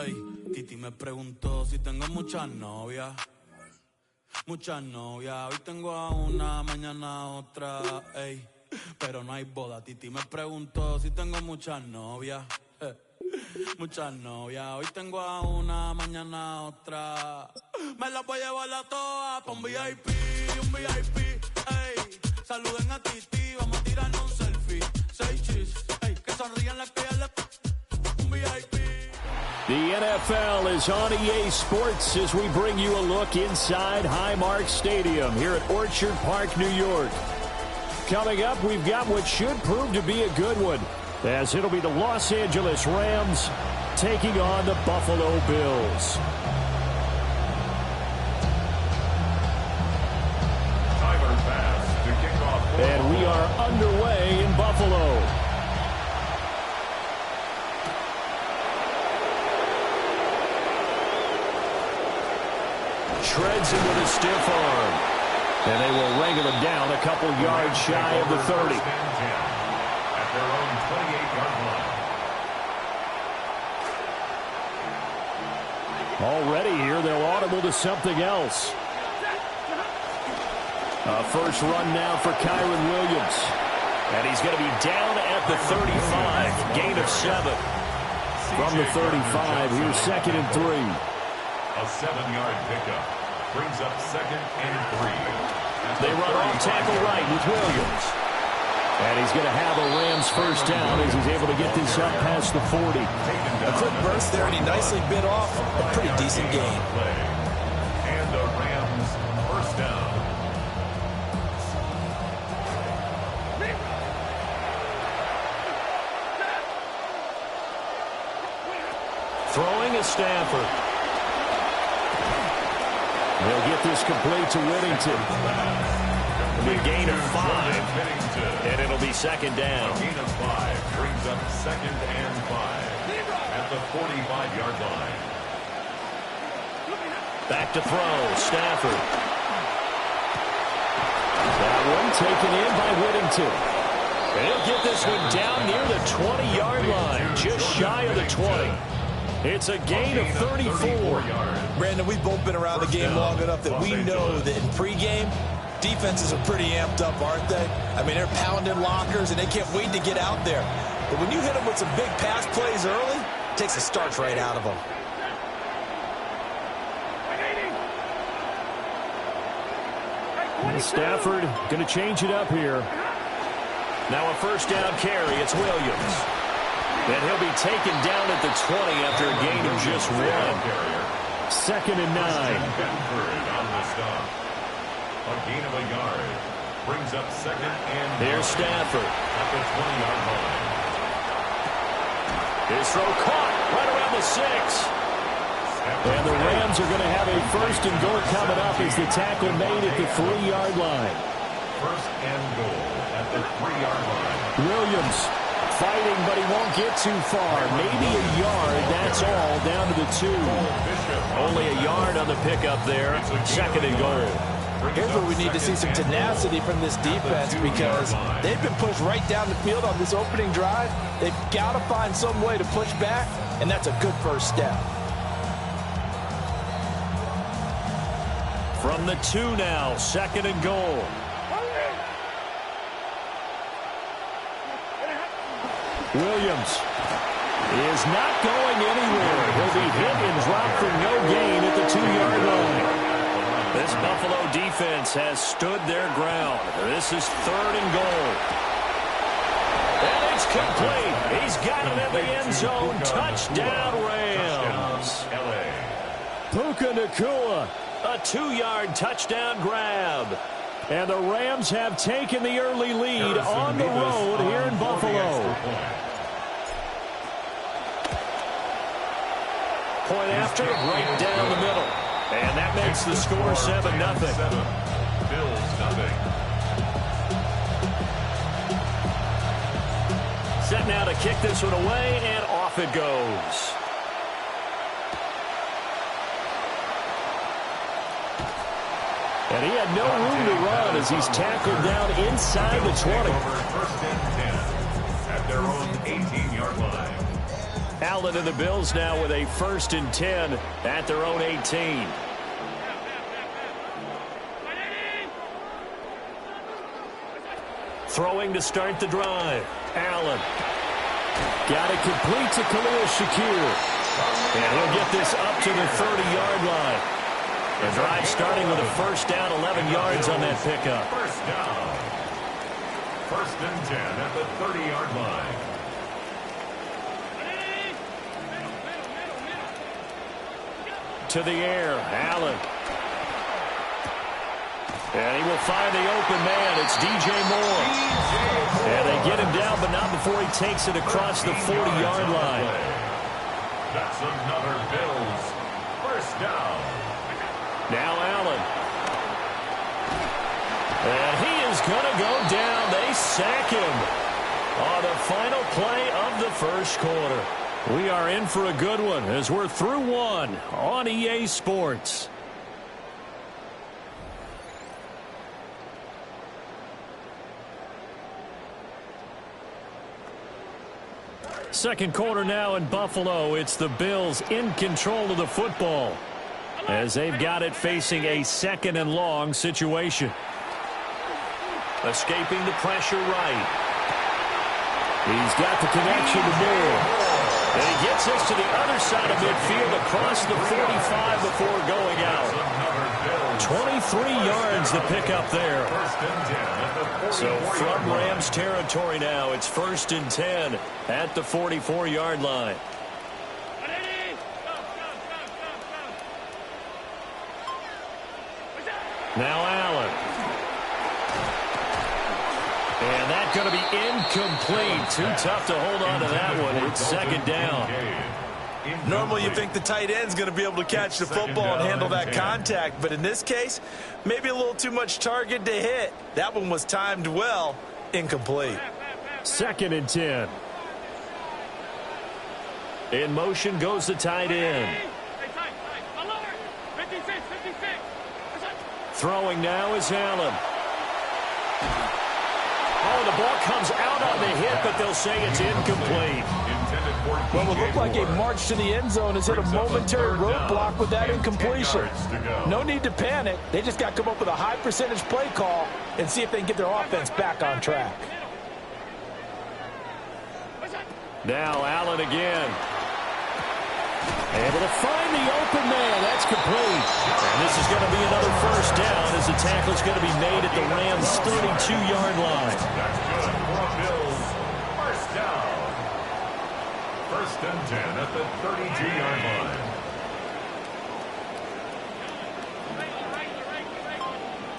Ey, Titi me preguntó si tengo muchas novias. Muchas novias, hoy tengo a una, mañana a otra, ey. Pero no hay boda, Titi me preguntó si tengo muchas novias. Muchas novias, hoy tengo a una, mañana a otra. Me las voy a llevar a todas pa' un VIP, ey. Saluden a Titi, vamos a tirarnos un selfie. Say cheese, ey, que sonrían las que ya le... Un VIP. The NFL is on EA Sports as we bring you a look inside Highmark Stadium here at Orchard Park, New York. Coming up, we've got what should prove to be a good one, as it'll be the Los Angeles Rams taking on the Buffalo Bills. Timer pass to kick off. And we are underway in Buffalo. Treads into the stiff arm. And they will wrangle him down a couple yards shy of the 30. At their own 28-yard line. Already here, they'll audible to something else. A first run now for Kyron Williams. And he's going to be down at the 35. Gain of 7. From the 35, here's 2nd and 3. A 7-yard pickup. Brings up 2nd and 3. They run off tackle right with Williams. And he's going to have a Rams first down as he's able to get this up past the 40. A quick burst there, and he nicely bit off a pretty decent gain. And the Rams first down. Throwing is Stafford. They'll get this complete to Whittington. A gain of 5, and it'll be 2nd down. A gain of 5 brings up 2nd and 5 at the 45-yard line. Back to throw, Stafford. That one taken in by Whittington. And he'll get this one down near the 20-yard line, just shy of the 20. It's a gain of 34. Brandon, we've both been around the game long enough that we know that in pregame, defenses are pretty amped up, aren't they? I mean, they're pounding lockers, and they can't wait to get out there. But when you hit them with some big pass plays early, it takes the starch right out of them. And Stafford going to change it up here. Now a first down carry. It's Williams. And he'll be taken down at the 20 after a gain of just 1. 2nd and 9. On the stop. A gain of a yard. Brings up 2nd and 9. Here's Stafford. At the 20-yard line. His throw caught right around the 6. And the Rams are going to have a first and goal coming up as the tackle made at the 3-yard line. First and goal at the 3-yard line. Williams fighting, but he won't get too far. Maybe a yard, that's all, down to the 2. Only a yard on the pickup there. 2nd and goal. Here's where we need to see some tenacity from this defense, because they've been pushed right down the field on this opening drive. They've got to find some way to push back, and that's a good first step. From the 2 now, 2nd and goal. Williams is not going anywhere. He'll be hit and dropped for no gain at the 2-yard line. This Buffalo defense has stood their ground. This is 3rd and goal. And it's complete. He's got it in the end zone. Touchdown, Rams. Puka Nacua, a 2-yard touchdown grab. And the Rams have taken the early lead on the road here in Buffalo. Point after, right down the middle. And that makes the score 7-0. Bills nothing. Set now to kick this one away, and off it goes. And he had no room to run as he's tackled down inside the 20. First and 10 at their own 18-yard line. Allen and the Bills now with a 1st and 10 at their own 18. Throwing to start the drive. Allen. Got it complete to Khalil Shakir. And he'll get this up to the 30-yard line. The drive starting with a 1st down, 11 yards on that pickup. 1st down. 1st and 10 at the 30-yard line. To the air, Allen. And he will find the open man. It's DJ Moore. And they get him down, but not before he takes it across the 40-yard line. That's another Bills 1st down. Now Allen. And he is going to go down. They sack him on the final play of the 1st quarter. We are in for a good one as we're through one on EA Sports. Second quarter now in Buffalo. It's the Bills in control of the football as they've got it facing a 2nd and long situation. Escaping the pressure right. He's got the connection to Moore. And he gets this to the other side of midfield across the 45 before going out. 23 yards the pickup there. So from Rams territory now, it's 1st and 10 at the 44-yard line. Now Allen. And that's going to be incomplete. Too tough to hold on to that one. It's 2nd down. Normally you think the tight end's going to be able to catch the football and handle that contact, but in this case, maybe a little too much target to hit. That one was timed well, incomplete. 2nd and 10. In motion goes the tight end. Throwing now is Allen. Oh, the ball comes out on the hit, but they'll say it's incomplete. Well, it looked like a march to the end zone has hit a momentary roadblock with that incompletion. No need to panic. They just got to come up with a high percentage play call and see if they can get their offense back on track. Now Allen again. Able to find the open man. That's complete. And this is going to be another 1st down as the tackle's going to be made at the Rams' 32-yard line. That's good for Bills 1st down. 1st and 10 at the 32-yard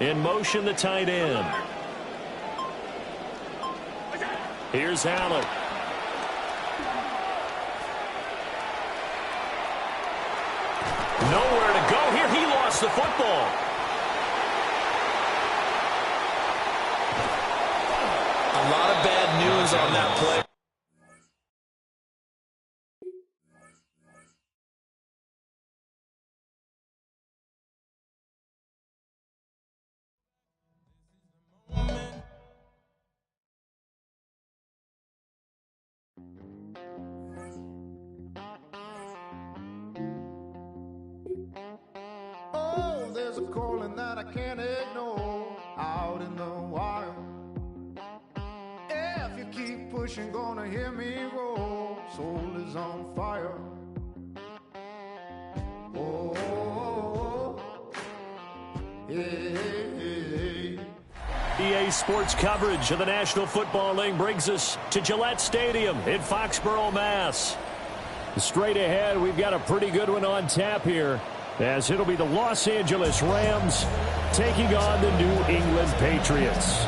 line. In motion, the tight end. Here's Allen. Nowhere to go here. He lost the football. A lot of bad news on that play. There's a calling that I can't ignore out in the wild. If you keep pushing, gonna hear me roar. Soul is on fire. Oh, hey. EA Sports coverage of the National Football League brings us to Gillette Stadium in Foxborough, Mass. Straight ahead, we've got a pretty good one on tap here, as it'll be the Los Angeles Rams taking on the New England Patriots.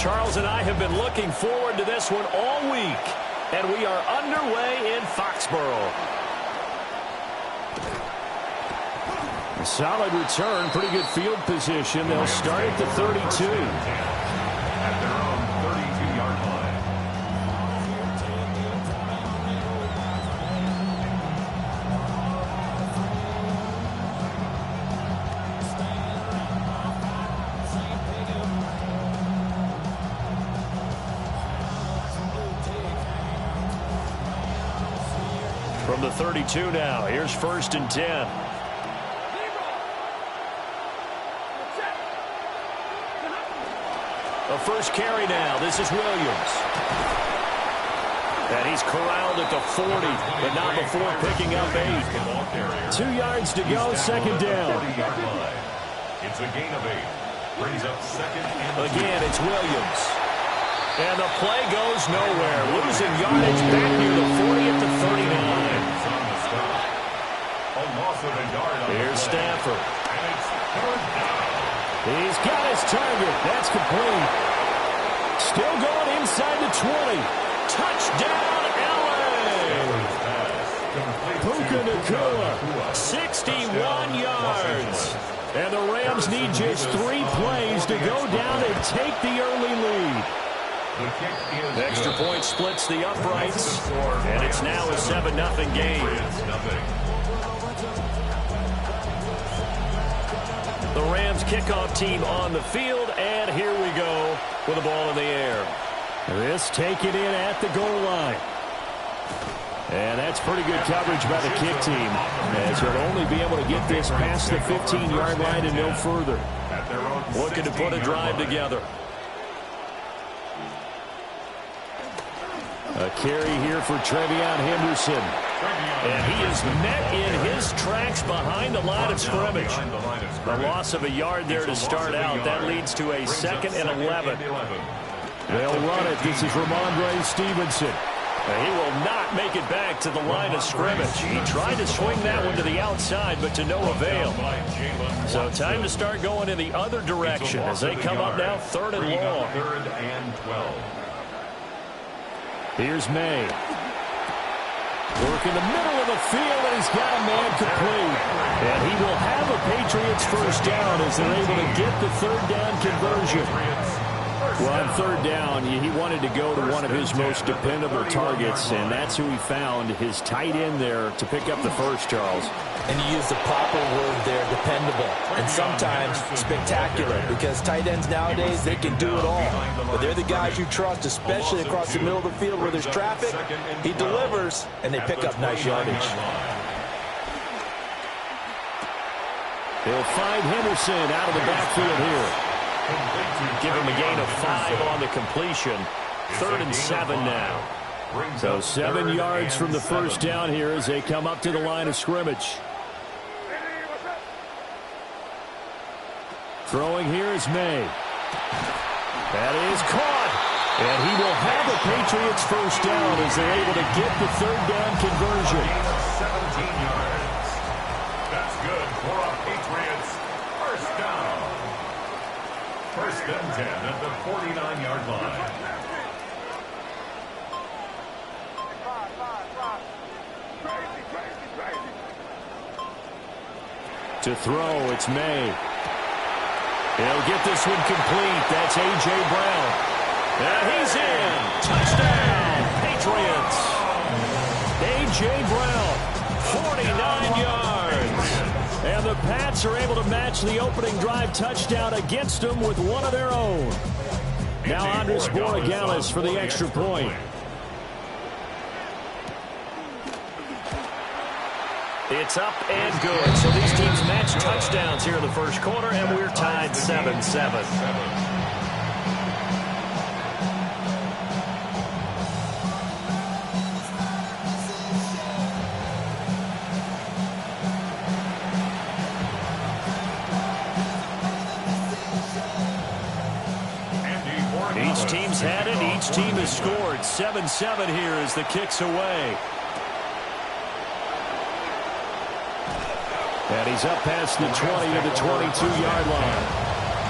Charles and I have been looking forward to this one all week, and we are underway in Foxborough. Solid return, pretty good field position. They'll start at the 32. At their own 32-yard line. From the 32 now, here's 1st and 10. A first carry now. This is Williams. And he's corralled at the 40, but not before picking up 8. 2 yards to go, 2nd down. It's a gain of 8. Brings up 2nd and Again, it's Williams. And the play goes nowhere. Losing yardage back near the 40 at the 39. on the stop. A loss of a yard on Here's the play. Stafford. And it's 3rd down. He's got his target. That's complete. Still going inside the 20. Touchdown, LA! Puka Nacua, 61 yards. And the Rams need just 3 plays to go down and take the early lead. The kick is The extra good. point splits the uprights, and it's now a 7-0 game. It's nothing. The Rams kickoff team on the field, and here we go with the ball in the air. This taken in at the goal line. And that's pretty good coverage by the kick team, as he'll only be able to get this past the 15-yard line and no further. At their own Looking to put a 16-yard drive line. together. A carry here for Trevion Henderson. And he is met in his tracks behind the line of scrimmage. A loss of a yard there to start out. That leads to a 2nd and 11. They'll run it. This is Ramondre Stevenson. He will not make it back to the line of scrimmage. He tried to swing that one to the outside, but to no avail. So time to start going in the other direction as they come up now 3rd and long. 3rd and 12. Here's May. Work in the middle of the field, and he's got a man complete. And he will have a Patriots first down as they're able to get the 3rd down conversion. Well, on 3rd down, he wanted to go to one of his most dependable targets, and that's who he found, his tight end there, to pick up the first, Charles. And you use the proper word there, dependable, and sometimes spectacular, because tight ends nowadays, they can do it all. But they're the guys you trust, especially across the middle of the field where there's traffic. He delivers, and they pick up nice yardage. They'll find Henderson out of the backfield here. Give him a gain of 5 on the completion. 3rd and 7 now. So 7 yards from the first down here as they come up to the line of scrimmage. Throwing here is May. That is caught. And he will have the Patriots first down as they're able to get the 3rd down conversion. 17 yards. That's good for a Patriots first down. 1st and 10 at the 49-yard line. To throw, it's May. He'll get this one complete. That's A.J. Brown. And he's in. Touchdown, Patriots. A.J. Brown, 49 yards. And the Pats are able to match the opening drive touchdown against them with one of their own. Now Andres Borregales for the extra point. It's up and good. So these teams match touchdowns here in the first quarter, and we're tied 7-7. Each team's had it. Each team has scored. 7-7 here as the kick's away. And he's up past the 20 to the 22-yard line.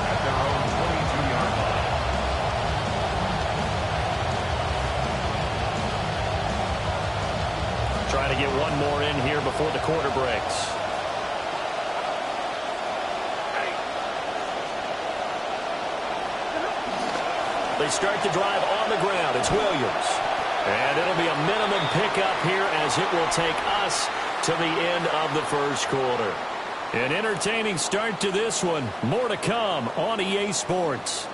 At their own 22-yard line. Try to get one more in here before the quarter breaks. They start the drive on the ground. It's Williams. And it'll be a minimum pickup here as it will take us to the end of the first quarter. An entertaining start to this one. More to come on EA Sports.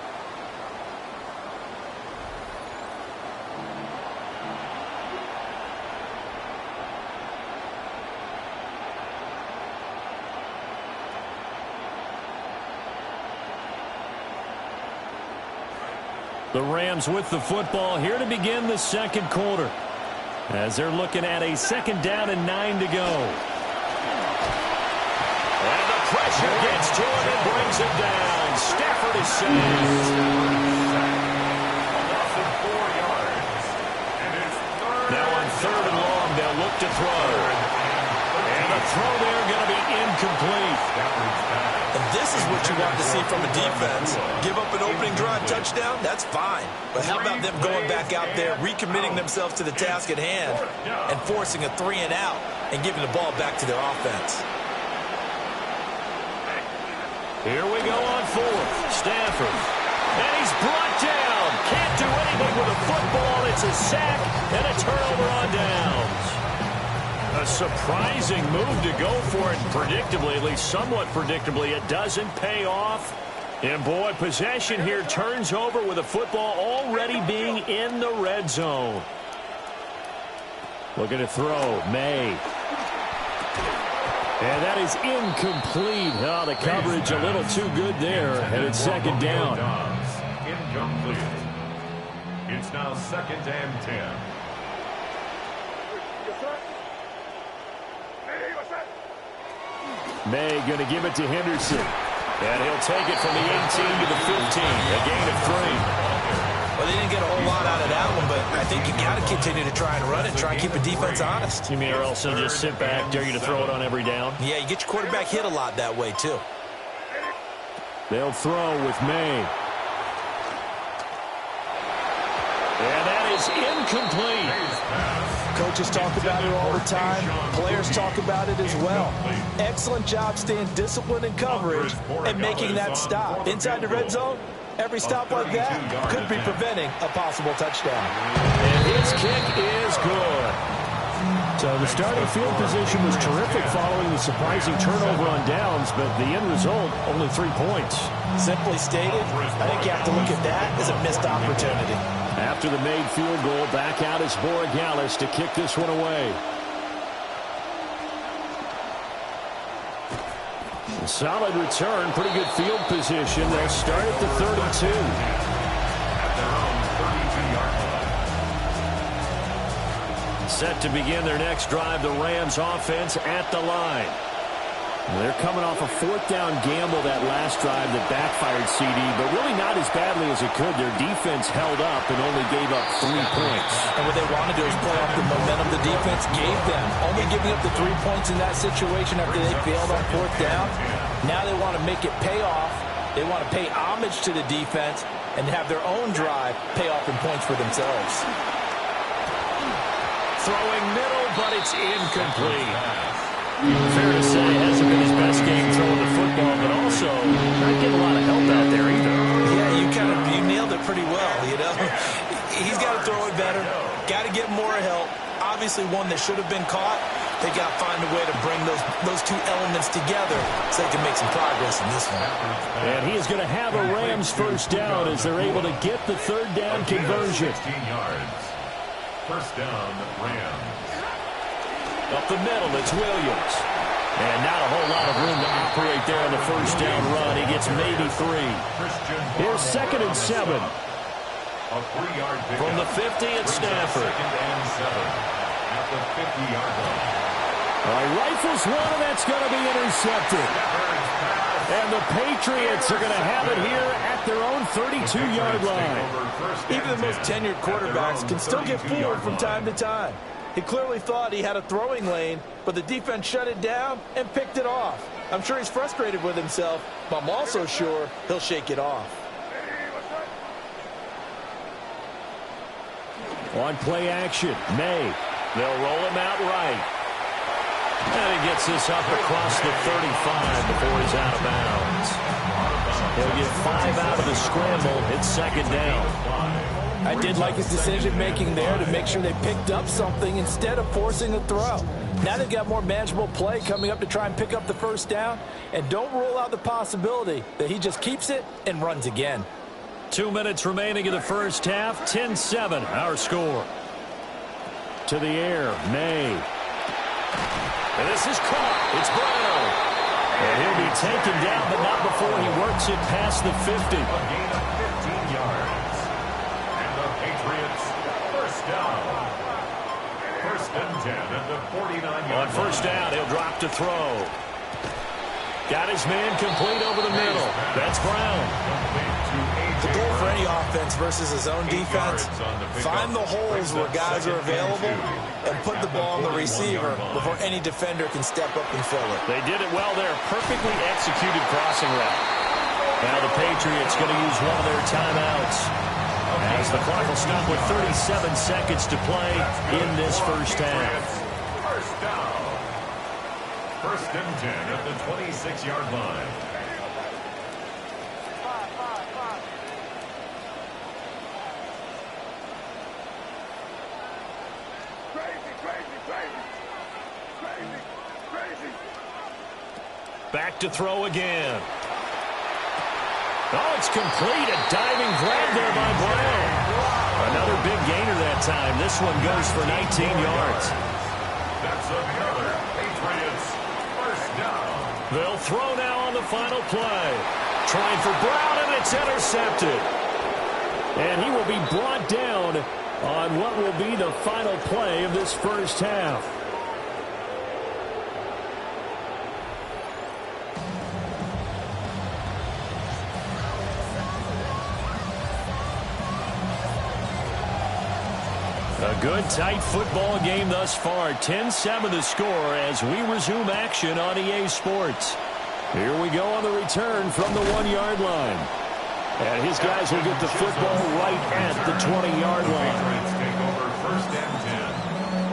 The Rams with the football here to begin the second quarter, as they're looking at a second down and 9 to go. And the pressure gets to him and brings him down. Stafford is saved. Now on 3rd and long, they'll look to throw. And the throw there going to be incomplete. And this is what you want to see from a defense. Give up an opening drive touchdown, that's fine. But how about them going back out there, recommitting themselves to the task at hand, and forcing a 3-and-out and giving the ball back to their offense. Here we go on 4th. Stafford. And he's brought down. Can't do anything with a football. It's a sack and a turnover on downs. A surprising move to go for it. Predictably, at least somewhat predictably, it doesn't pay off. And boy, possession here turns over with a football already being in the red zone. Looking to throw. May. And that is incomplete. Oh, the coverage a little too good there. And it's second down. Incomplete. It's now 2nd and 10. May going to give it to Henderson. And he'll take it from the 18 to the 15. A gain of 3. Well, they didn't get a whole lot out of that one, but I think you got to continue to try and run it, try and keep the defense honest. You mean or else they'll just sit back, dare you to throw it on every down? Yeah, you get your quarterback hit a lot that way, too. They'll throw with May. And that is incomplete. Coaches talk about it all the time. Players talk about it as well. Excellent job staying disciplined in coverage and making that stop. Inside the red zone, every stop like that could be preventing a possible touchdown. And his kick is good. So the starting field position was terrific following the surprising turnover on downs, but the end result, only 3 points. Simply stated, I think you have to look at that as a missed opportunity. After the made field goal, back out is Borregales to kick this one away. A solid return, pretty good field position. They'll start at the 32. At their own 32-yard line. Set to begin their next drive, the Rams offense at the line. They're coming off a 4th down gamble that last drive that backfired CD, but really not as badly as it could. Their defense held up and only gave up 3 points. And what they want to do is play off the momentum the defense gave them. Only giving up the 3 points in that situation after they failed on 4th down. Now they want to make it pay off. They want to pay homage to the defense and have their own drive pay off in points for themselves. Throwing middle, but it's incomplete. Fair to say, it hasn't been his best game throwing the football, but also not getting a lot of help out there either. Yeah, you nailed it pretty well, you know. He's got to throw it better, got to get more help. Obviously one that should have been caught. They got to find a way to bring those two elements together so they can make some progress in this one. And he is going to have a Rams first down as they're able to get the 3rd down conversion. 16 yards. First down, Rams. Up the middle, it's Williams. And not a whole lot of room to operate there on the first down run. He gets maybe 3. Here's 2nd and 7. A 3-yard pickup. From the 50 at Stafford. 2nd and 7 at the 50-yard line. Rifles one, and that's going to be intercepted. And the Patriots are going to have it here at their own 32-yard line. Even the most tenured quarterbacks can still get fooled from time to time. He clearly thought he had a throwing lane, but the defense shut it down and picked it off. I'm sure he's frustrated with himself, but I'm also sure he'll shake it off. On play action, May. They'll roll him out right. And he gets this up across the 35 before he's out of bounds. He'll get 5 out of the scramble. It's second down. I did like his decision-making there to make sure they picked up something instead of forcing a throw. Now they've got more manageable play coming up to try and pick up the first down. And don't rule out the possibility that he just keeps it and runs again. 2 minutes remaining in the first half. 10-7, our score. To the air, May. And this is caught. It's Brown. And he'll be taken down, but not before he works it past the 50. A gain of 15 yards. And the Patriots, first down. First and 10 at the 49-yard line. On first down, he'll drop to throw. Got his man complete over the middle. That's Brown. The goal for any offense versus his own defense, find the holes where guys are available and put the ball on the receiver before any defender can step up and fill it. They did it well there. Perfectly executed crossing route. Now the Patriots going to use one of their timeouts as the clock will stop with 37 seconds to play in this first half. First down. First and 10 at the 26-yard line. Back to throw again. Oh, it's complete. A diving grab there by Brown. Another big gainer that time. This one goes for 19 yards. That's another Patriots first down. They'll throw now on the final play. Trying for Brown, and it's intercepted. And he will be brought down on what will be the final play of this first half. A good, tight football game thus far. 10-7 the score as we resume action on EA Sports. Here we go on the return from the 1-yard line. And his guys will get the football right at the 20-yard line. Take over first and 10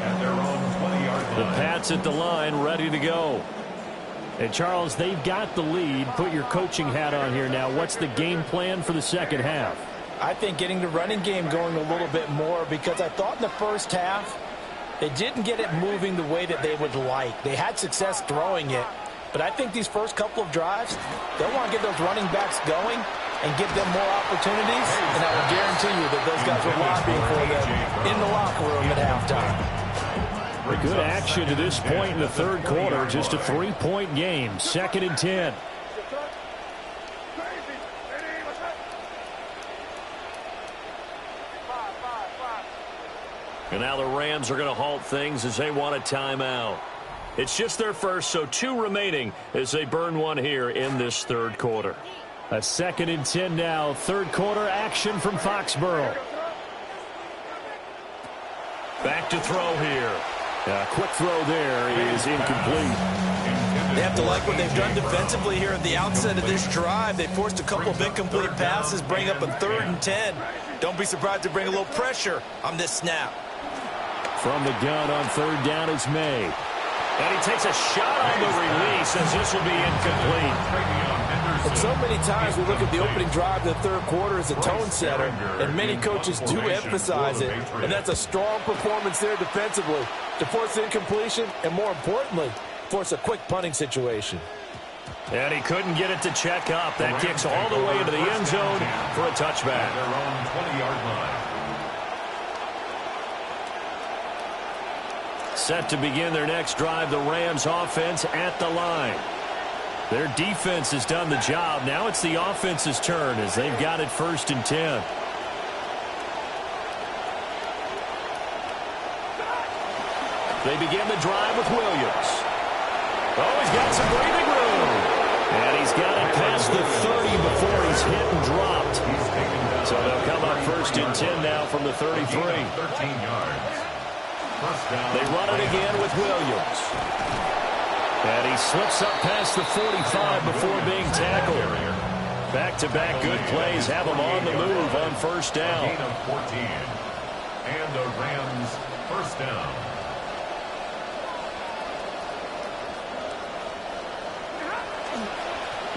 at their own 20-yard line. The Pats at the line, ready to go. And, Charles, they've got the lead. Put your coaching hat on here now. What's the game plan for the second half? I think getting the running game going a little bit more, because I thought in the first half they didn't get it moving the way that they would like. They had success throwing it, but I think these first couple of drives, they'll want to get those running backs going and give them more opportunities, and I will guarantee you that those guys are lobbying for them in the locker room at halftime. A good action to this point in the third quarter. Just a 3-point game. 2nd and 10. And now the Rams are going to halt things as they want a timeout. It's just their first, so 2 remaining as they burn one here in this third quarter. A 2nd and 10 now. Third quarter action from Foxborough. Back to throw here. A quick throw there is incomplete. They have to like what they've done defensively here at the outset of this drive. They forced a couple of incomplete passes, bring up a 3rd and 10. Don't be surprised to bring a little pressure on this snap. From the gun on 3rd down is May. And he takes a shot on the release as this will be incomplete. And so many times we look at the opening drive of the third quarter as a tone setter, and many coaches do emphasize it. And that's a strong performance there defensively to force incompletion and, more importantly, force a quick punting situation. And he couldn't get it to check up. That kicks all the way into the end zone for a touchback. Their own 20-yard line. Set to begin their next drive, the Rams offense at the line. Their defense has done the job. Now it's the offense's turn as they've got it 1st and 10. They begin the drive with Williams. Oh, he's got some breathing room. And he's got it past the 30 before he's hit and dropped. So they'll come up 1st and 10 now from the 33. 13 yards. They run it again with Williams. And he slips up past the 45 before being tackled. Back-to-back good plays have him on the move on 1st down. Gain of 14. And the Rams first down.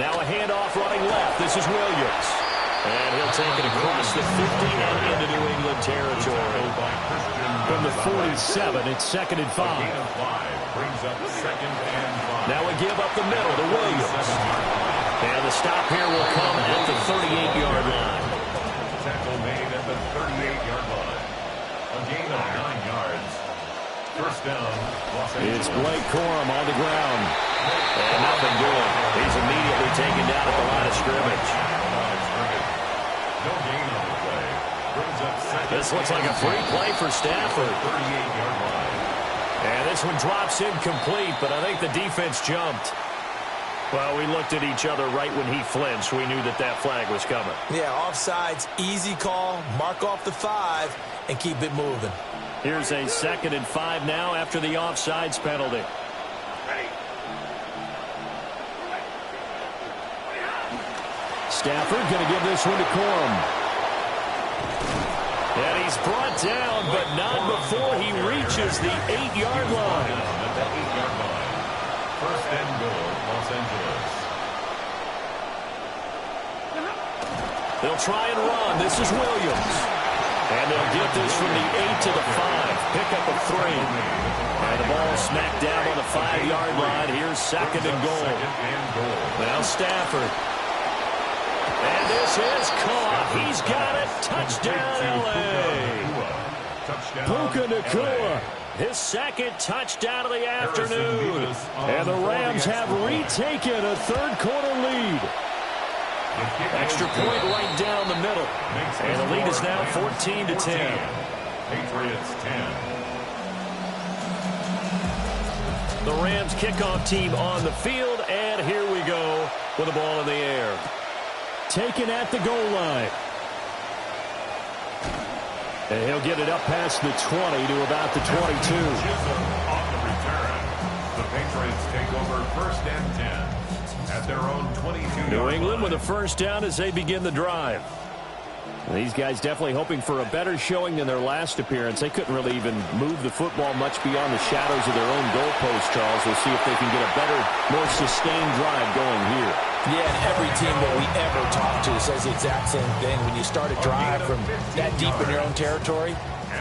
Now a handoff running left. This is Williams. And he'll take it across the 50 and into New England territory. From the 47, it's 2nd and 5. Brings up 2nd and 5. Now we give up the middle to Williams. And the stop here will come at the 38-yard line. Tackle made at the 38-yard line. A gain of 9 yards. First down, Los Angeles. It's Blake Corum on the ground. And nothing doing. He's immediately taken down at the line of scrimmage. No gain on the play. Brings up 2nd. This looks like a free play for Stafford. 38-yard line. And this one drops incomplete, but I think the defense jumped. Well, we looked at each other right when he flinched. We knew that that flag was coming. Yeah, offsides, easy call. Mark off the 5 and keep it moving. Here's a 2nd and 5 now after the offsides penalty. Stafford going to give this one to Corum. And he's brought down, but not before he reaches the 8-yard line. At the 8-yard line. First and goal, Los Angeles. They'll try and run. This is Williams. And they'll get this from the 8 to the 5. Pick up a 3. And the ball smacked down on the 5-yard line. Here's 2nd and goal. Now Stafford. And this is caught. He's got it. Touchdown, L.A. Puka Nacua, his 2nd touchdown of the afternoon. And the Rams have retaken a third-quarter lead. Extra point right down the middle. And the lead is now 14-10. Patriots 10. The Rams kickoff team on the field. And here we go with the ball in the air. Taken at the goal line. And he'll get it up past the 20 to about the 22. On the return, the Patriots take over 1st and 10 at their own 22-yard New England line. with a first down as they begin the drive. These guys definitely hoping for a better showing than their last appearance. They couldn't really even move the football much beyond the shadows of their own goalpost, Charles. We'll see if they can get a better, more sustained drive going here. Yeah, and every team that we ever talk to says the exact same thing. When you start a drive from that deep in your own territory,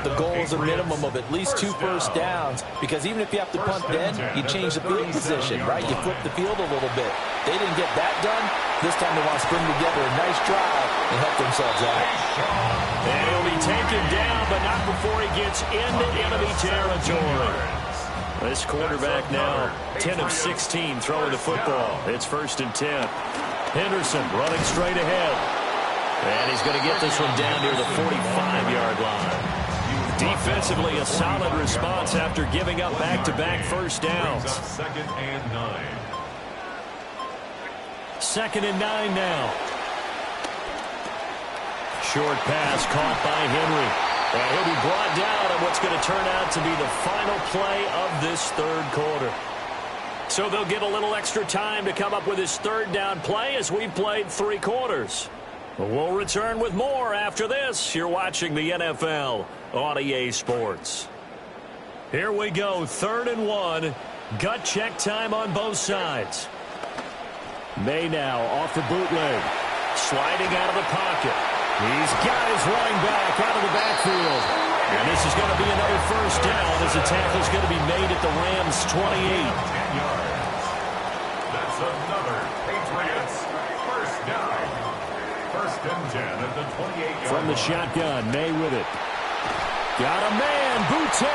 the goal is a minimum of at least 2 first downs, because even if you have to punt then, you change the fielding position, right? You flip the field a little bit. They didn't get that done. This time they want to string together a nice drive and help themselves out. And he'll be taken down, but not before he gets into enemy territory. This quarterback now 10 of 16 throwing the football. It's 1st and 10. Henderson running straight ahead. And he's going to get this one down near the 45-yard line. Defensively, a solid response after giving up back-to-back first downs. 2nd and 9. 2nd and 9 now. Short pass caught by Henry. And he'll be brought down on what's going to turn out to be the final play of this third quarter. So they'll get a little extra time to come up with his third down play as we've played 3 quarters. We'll return with more after this. You're watching the NFL on EA Sports. Here we go, 3rd and 1. Gut check time on both sides. May now off the bootleg. Sliding out of the pocket. He's got his running back out of the backfield. And this is going to be another first down as the tackle is going to be made at the Rams' 28. 10 yards. That's another Patriots first down. 1st and 10 at the 28-yard From the shotgun, May with it. Got a man, Boutte.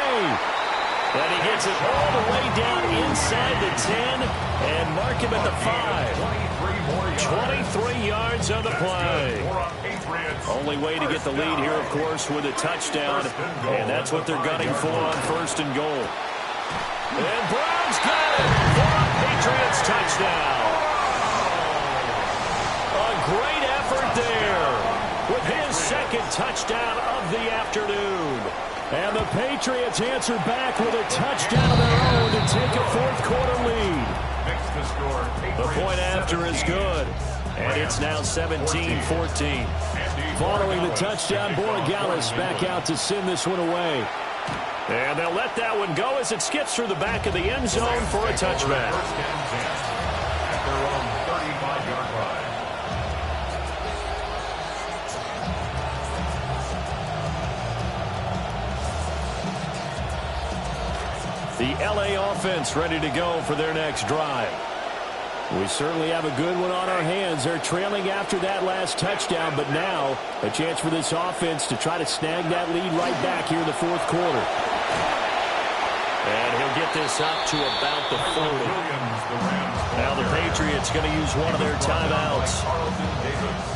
And he gets it all the way down inside the 10 and mark him at the 5. 23 yards on the play. Only way to get the lead here, of course, with a touchdown. And that's what they're gunning for on 1st and goal. And Brown's got it for a Patriots touchdown. A great effort there with his 2nd touchdown of the afternoon. And the Patriots answer back with a touchdown of their own to take a 4th quarter lead. The point after is good. And it's now 17-14. Following the touchdown, Borregales back out to send this one away. And they'll let that one go as it skips through the back of the end zone for a touchback. 40-yard line. The LA offense ready to go for their next drive. We certainly have a good one on our hands. They're trailing after that last touchdown, but now a chance for this offense to try to snag that lead right back here in the fourth quarter. And he'll get this up to about the 40. Now the Patriots going to use one of their timeouts.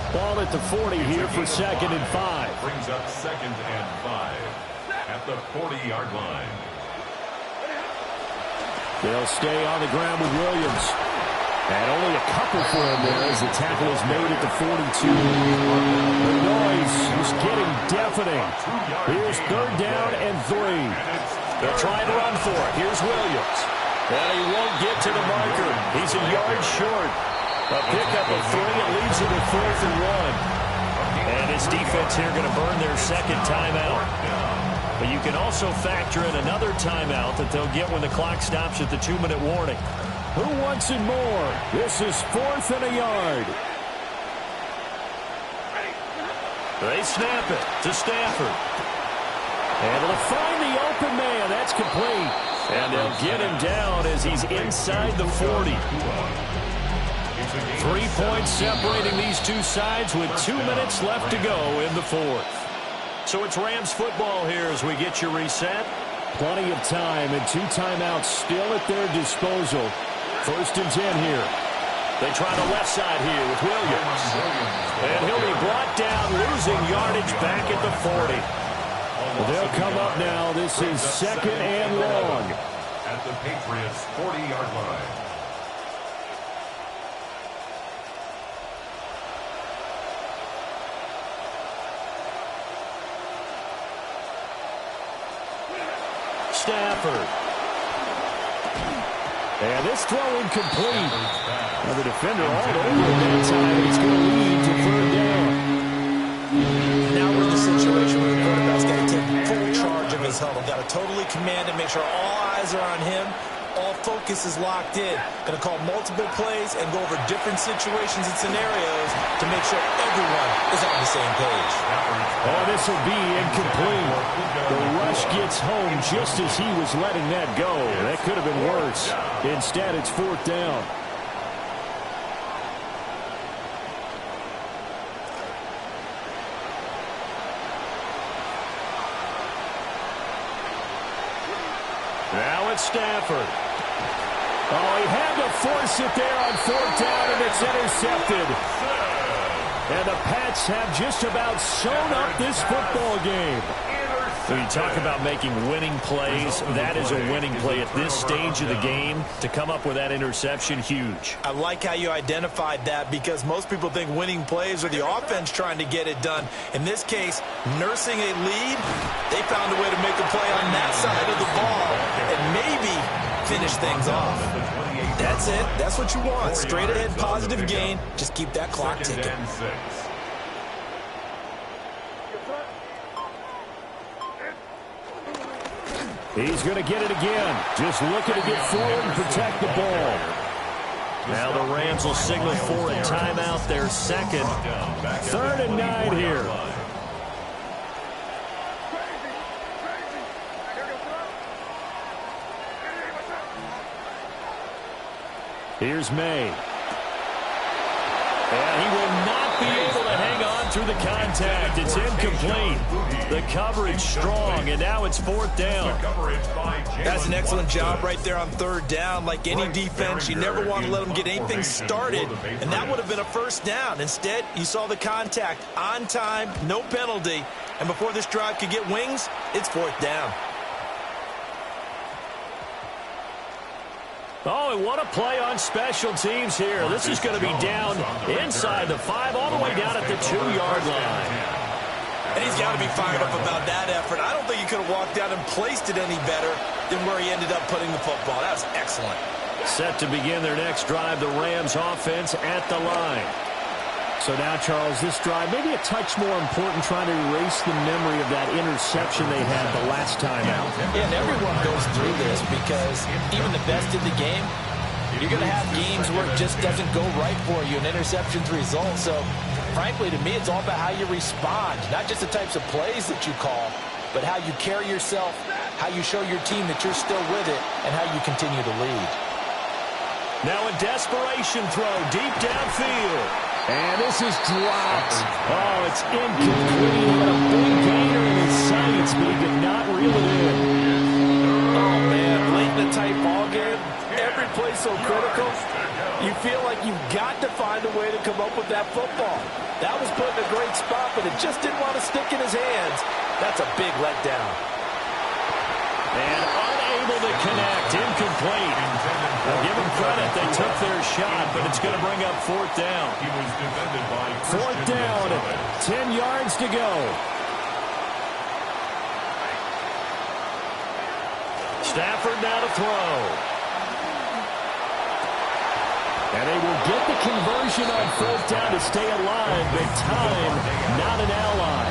Ball at the 40 here for 2nd and 5. Brings up 2nd and 5 at the 40-yard line. They'll stay on the ground with Williams. And only a couple for him there as the tackle is made at the 42. The noise is getting deafening. Here's 3rd down and 3. They'll try and run for it. Here's Williams. And he won't get to the marker. He's a yard short. A pickup of 3. It leads to the 4th and 1. And his defense here going to burn their 2nd timeout. But you can also factor in another timeout that they'll get when the clock stops at the 2-minute warning. Who wants it more? This is 4th and a yard. They snap it to Stafford. And they'll find the open man. That's complete. And they'll get him down as he's inside the 40. 3 points separating these two sides with 2 minutes left to go in the 4th. So it's Rams football here as we get you reset. Plenty of time and 2 timeouts still at their disposal. 1st and 10 here. They try the left side here with Williams. And he'll be brought down, losing yardage back at the 40. Well, they'll come up now. This is 2nd and long. At the Patriots' 40-yard line. Stafford. And this throw incomplete. Now the defender all over him that time. It's going to lead to 3rd down. Now we're in the situation where the quarterback's got to take full charge of his huddle. Got to totally command it, make sure all eyes are on him. All focus is locked in. Going to call multiple plays and go over different situations and scenarios to make sure everyone is on the same page. Oh, this will be incomplete. The rush gets home just as he was letting that go. That could have been worse. Instead, it's 4th down. Now it's Stafford. Oh, he had to force it there on 4th down, and it's intercepted. And the Pats have just about sewn up this football game. When you talk about making winning plays, that is a winning play at this stage of the game. To come up with that interception, huge. I like how you identified that because most people think winning plays are the offense trying to get it done. In this case, nursing a lead, they found a way to make a play on that side of the ball and maybe finish things off. That's it. That's what you want. Straight ahead positive gain. Just keep that clock ticking. He's going to get it again. Just looking to get forward and protect the ball. Now the Rams will signal for a timeout. Their 2nd. 3rd and 9 here. Here's May. And he will not be able to hang on through the contact. It's incomplete. The coverage strong, and now it's 4th down. That's an excellent job right there on 3rd down. Like any defense, you never want to let them get anything started, and that would have been a 1st down. Instead, you saw the contact on time, no penalty, and before this drive could get wings, it's 4th down. Oh, and what a play on special teams here. This is going to be down inside the 5, all the way down at the 2-yard line. And he's got to be fired up about that effort. I don't think he could have walked out and placed it any better than where he ended up putting the football. That was excellent. Set to begin their next drive, the Rams offense at the line. So now, Charles, this drive maybe a touch more important, trying to erase the memory of that interception they had the last time out. Yeah, and everyone goes through this because even the best in the game, You're going to have games where it just doesn't go right for you, and interceptions result. So, frankly, to me, it's all about how you respond, not just the types of plays that you call, but how you carry yourself, how you show your team that you're still with it, and how you continue to lead. Now a desperation throw deep downfield. And this is dropped. Oh, it's incomplete. He had a big gainer in his sights, but he did not reel it in. Oh, man, late in a tight ball game, every play so critical, you feel like you've got to find a way to come up with that football. That was put in a great spot, but it just didn't want to stick in his hands. That's a big letdown. And unable to connect, incomplete. Well, give them credit, they took their shot, but it's going to bring up fourth down. Fourth down, 10 yards to go. Stafford now to throw. And they will get the conversion on fourth down to stay alive, but time not an ally.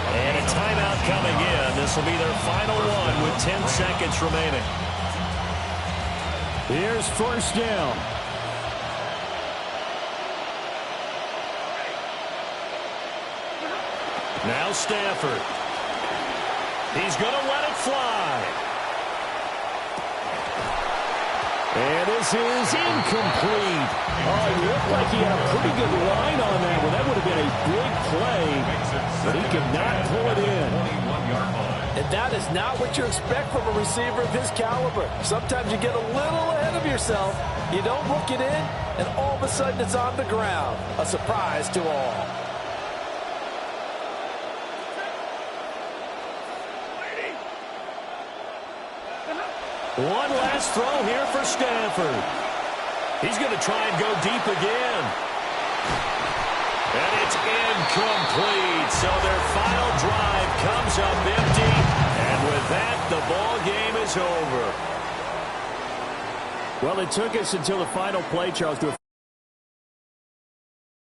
And a timeout coming in. This will be their final one with 10 seconds remaining. Here's first down. Now Stafford. He's going to let it fly. And this is incomplete. Oh, it looked like he had a pretty good line on that one. That would have been a big play, but he could not pull it in. And that is not what you expect from a receiver of his caliber. Sometimes you get a little ahead of yourself, you don't hook it in, and all of a sudden it's on the ground. A surprise to all. One last throw here for Stafford. He's going to try and go deep again. And it's incomplete. So their final drive comes up empty. And with that, the ball game is over. Well, it took us until the final play, Charles, to